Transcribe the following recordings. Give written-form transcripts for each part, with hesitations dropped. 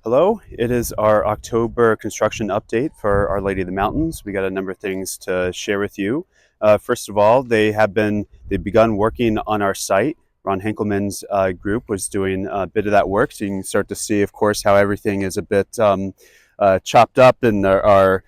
Hello, it is our October construction update for Our Lady of the Mountains. We got a number of things to share with you. First of all, they've begun working on our site. Ron Henkelman's group was doing a bit of that work, so you can start to see, of course, how everything is a bit chopped up, and our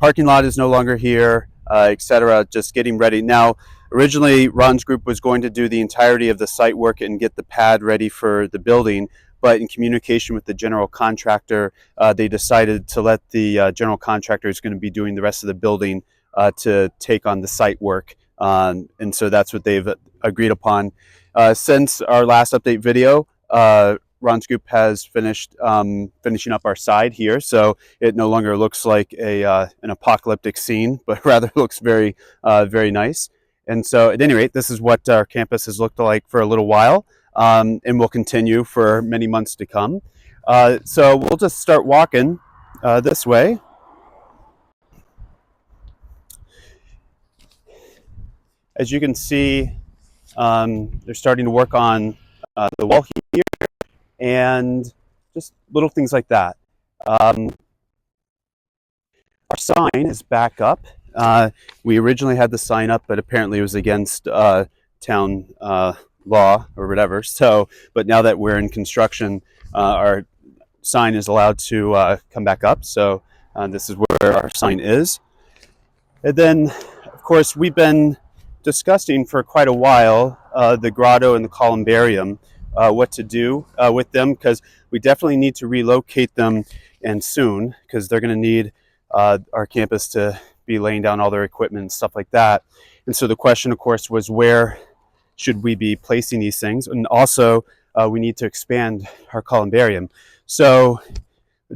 parking lot is no longer here, etc. Just getting ready now. Originally, Ron's group was going to do the entirety of the site work and get the pad ready for the building. But in communication with the general contractor, they decided to let the general contractor who's going to be doing the rest of the building to take on the site work. And so that's what they've agreed upon. Since our last update video, Ron's group has finished finishing up our side here, so it no longer looks like an apocalyptic scene, but rather looks very, very nice. And so at any rate, this is what our campus has looked like for a little while. And will continue for many months to come. So we'll just start walking this way. As you can see, they're starting to work on the wall here and just little things like that. Our sign is back up. We originally had the sign up, but apparently it was against town law or whatever. So, but now that we're in construction, our sign is allowed to come back up. So this is where our sign is. And then, of course, we've been discussing for quite a while the grotto and the columbarium, what to do with them, because we definitely need to relocate them, and soon, because they're going to need our campus to be laying down all their equipment and stuff like that. And so the question, of course, was where should we be placing these things? And also, we need to expand our columbarium. So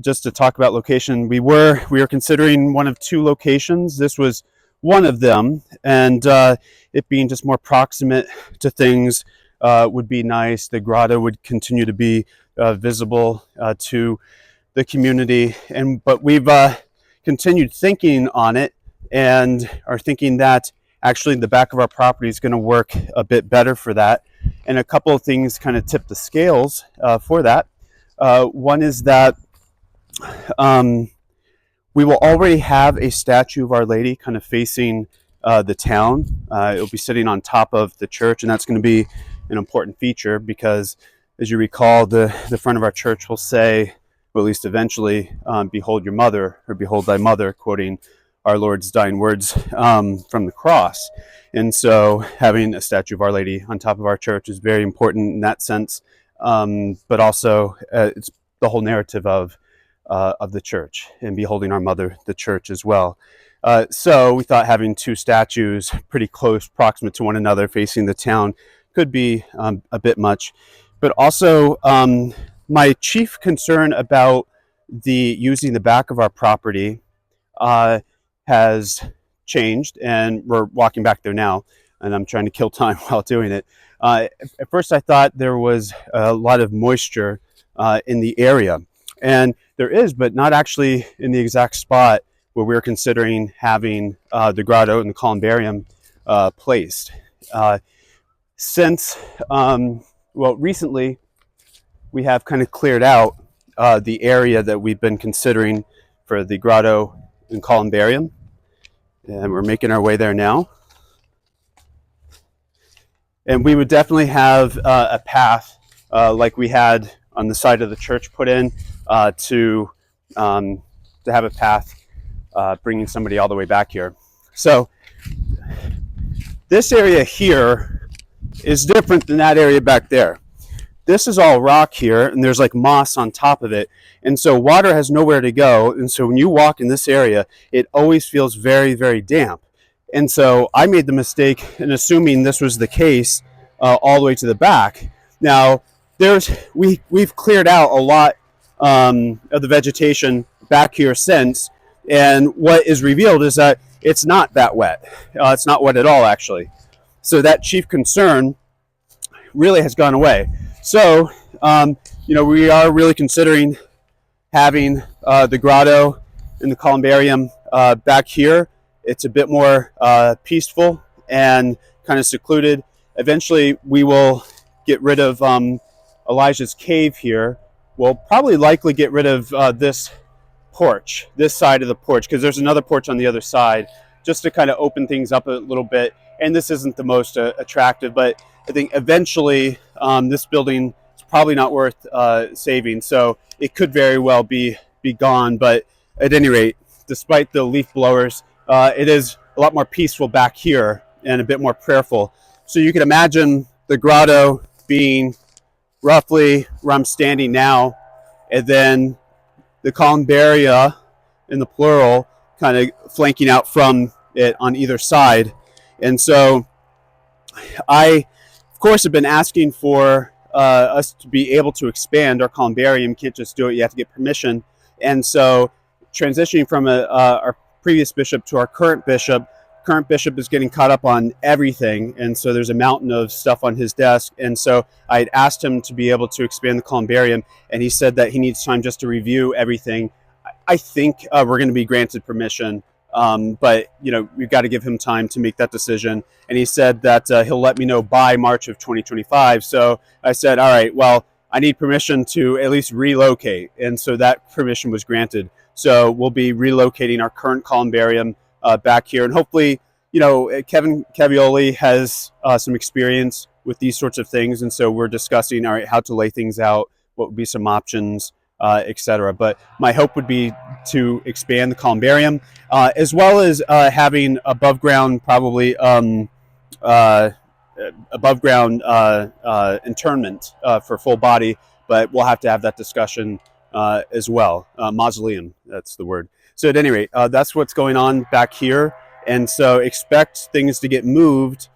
just to talk about location, we were considering one of two locations. This was one of them, and it being just more proximate to things would be nice. The grotto would continue to be visible to the community, but we've continued thinking on it and are thinking that actually the back of our property is going to work a bit better for that. And a couple of things kind of tip the scales for that. One is that we will already have a statue of Our Lady kind of facing the town. It'll be sitting on top of the church, and that's going to be an important feature because, as you recall, the front of our church will say, or at least eventually, behold your mother, or behold thy mother, quoting our Lord's dying words from the cross. And so having a statue of Our Lady on top of our church is very important in that sense, but also it's the whole narrative of the church and beholding our mother, the church, as well. So we thought having two statues pretty close, proximate to one another, facing the town could be a bit much. But also, my chief concern about using the back of our property has changed, and we're walking back there now, and I'm trying to kill time while doing it. At first I thought there was a lot of moisture in the area, and there is, but not actually in the exact spot where we're considering having the grotto and the columbarium placed. Since, recently we have kind of cleared out the area that we've been considering for the grotto and columbarium, and we're making our way there now. And we would definitely have a path like we had on the side of the church put in to have a path bringing somebody all the way back here. So this area here is different than that area back there. This is all rock here, and there's like moss on top of it. And so water has nowhere to go. And so when you walk in this area, it always feels very, very damp. And so I made the mistake in assuming this was the case all the way to the back. Now, we've cleared out a lot of the vegetation back here since. And what is revealed is that it's not that wet. It's not wet at all, actually. So that chief concern really has gone away. So, we are really considering having the grotto and the columbarium back here. It's a bit more peaceful and kind of secluded. Eventually, we will get rid of Elijah's cave here we'll probably likely get rid of this porch, this side of the porch, because there's another porch on the other side, just to kind of open things up a little bit. And this isn't the most attractive, but I think eventually this building is probably not worth saving. So it could very well be gone. But at any rate, despite the leaf blowers, it is a lot more peaceful back here and a bit more prayerful. So you can imagine the grotto being roughly where I'm standing now, and then the columbaria in the plural kind of flanking out from it on either side. And so I, of course, have been asking for us to be able to expand our columbarium. You can't just do it, you have to get permission. And so transitioning from our previous bishop to our current bishop is getting caught up on everything, and so there's a mountain of stuff on his desk. And so I had asked him to be able to expand the columbarium, and he said that he needs time just to review everything. I think we're going to be granted permission, but we've got to give him time to make that decision. And he said that he'll let me know by March of 2025. So I said, all right, well, I need permission to at least relocate, and so that permission was granted. So we'll be relocating our current columbarium back here, and hopefully, Kevin Cavioli has some experience with these sorts of things, and so we're discussing, all right, how to lay things out, what would be some options, etc. But my hope would be to expand the columbarium, as well as having above ground, probably above ground internment for full body, but we'll have to have that discussion as well. Mausoleum, that's the word. So at any rate, that's what's going on back here. And so expect things to get moved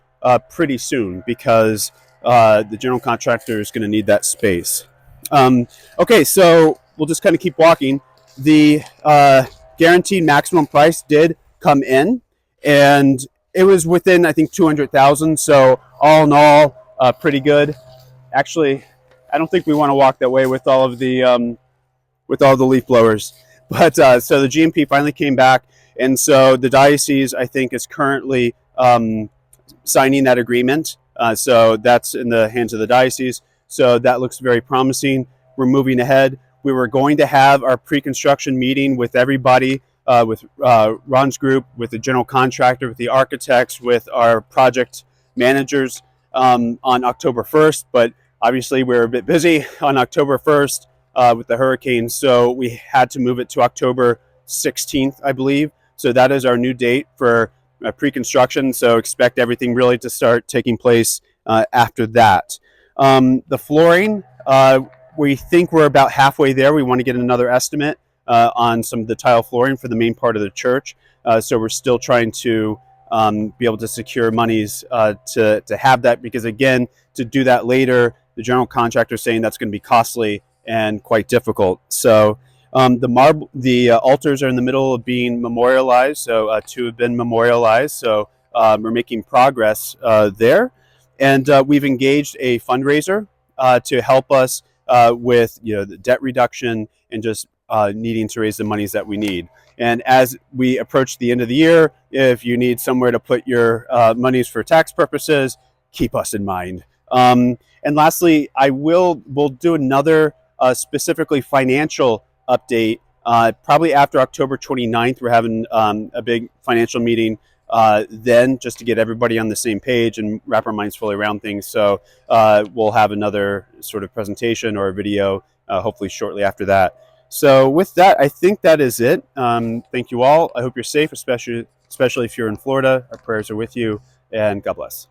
pretty soon, because the general contractor is going to need that space. Okay, so we'll just kind of keep walking. The guaranteed maximum price did come in, and it was within, I think, 200,000. So all in all, pretty good. Actually, I don't think we want to walk that way with all of the leaf blowers. But so the GMP finally came back, and so the diocese, I think, is currently signing that agreement. So that's in the hands of the diocese. So that looks very promising. We're moving ahead. We were going to have our pre-construction meeting with everybody, with Ron's group, with the general contractor, with the architects, with our project managers on October 1st. But obviously, we were a bit busy on October 1st. With the hurricane, so we had to move it to October 16th, I believe. So that is our new date for pre-construction. So expect everything really to start taking place after that. The flooring, we think we're about halfway there. We want to get another estimate on some of the tile flooring for the main part of the church. So we're still trying to be able to secure monies to have that, because again, to do that later, the general contractor is saying that's going to be costly and quite difficult. So the altars are in the middle of being memorialized. So 2 have been memorialized. So we're making progress there. And we've engaged a fundraiser to help us with the debt reduction and just needing to raise the monies that we need. And as we approach the end of the year, if you need somewhere to put your monies for tax purposes, keep us in mind. And lastly, we'll do another specifically financial update probably after October 29th. We're having a big financial meeting then, just to get everybody on the same page and wrap our minds fully around things. So we'll have another sort of presentation or a video hopefully shortly after that. So with that, I think that is it. Thank you all. I hope you're safe, especially if you're in Florida. Our prayers are with you, and God bless.